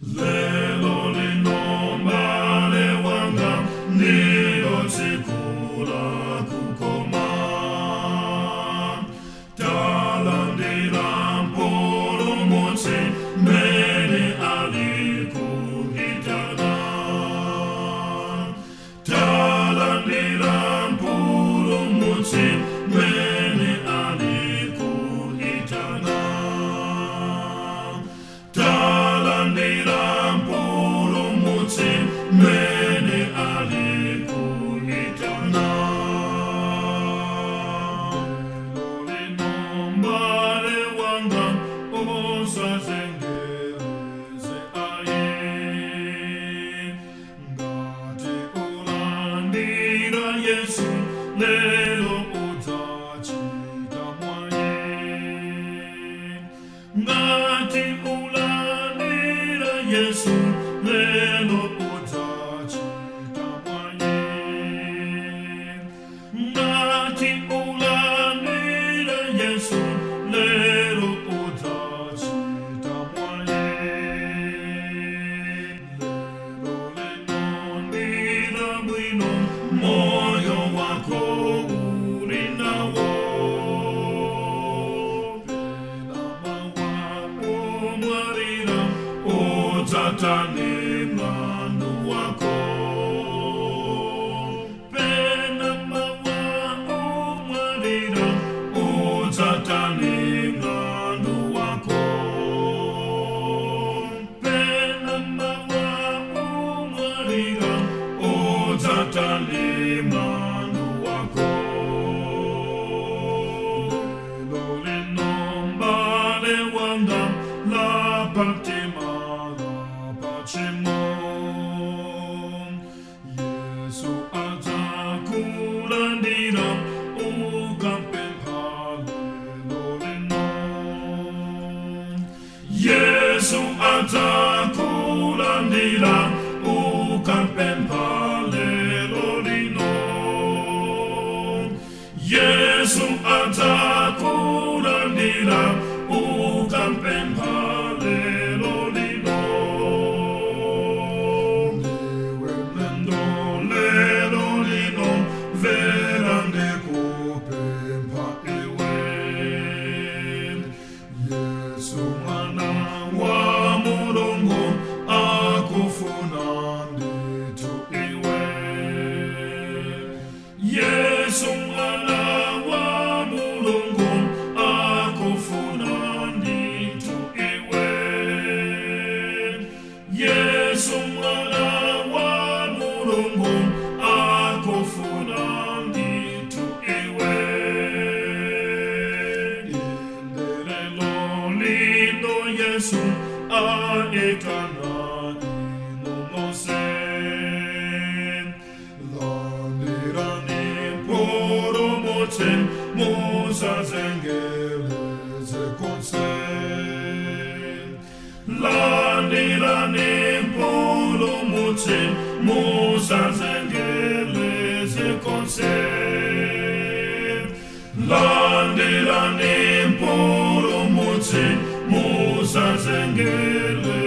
Lelo linombale wanga nilotikula kukoma talandira mpulumutsi mene alikuhitaga talandira mpulumutsi mene alikuhitaga talandira mpulumutsi mene alikuhitaga linombale wanga usazengeleze aye ngati ulandira Yesu lelo utachita mwaye ngati ulandira Yesu lelo utachita mwaye ngati ulandira Yesu lelo utachita mwaye lelo linondira bwino moyo wako ulinawo umwarira utatane mlandu wako pena mawa umwarira utatane mlandu wako pena mawa umwarira utatane mlandu wako lelo linombale wanga la patima la pachimo Yesu atakulandira ukampempha lelo lino Yesu atakulandira ukampempha lelo lino Yesu atakulandira ukampempha lelo lino niwe mendo lelo lino verande kupempha iwe Yesu mwana wa Mulungu akufuna nditu iwe Yesu mwana wa Mulungu akufuna nditu iwe Yesu mwana wa Mulungu akufuna nditu iwe indelelo lino Yesu aekana inonose landirani mpulumutsi musazengeleze konse landirani mpulumutsi musazengeleze konse landirani mpulumutsi musazengeleze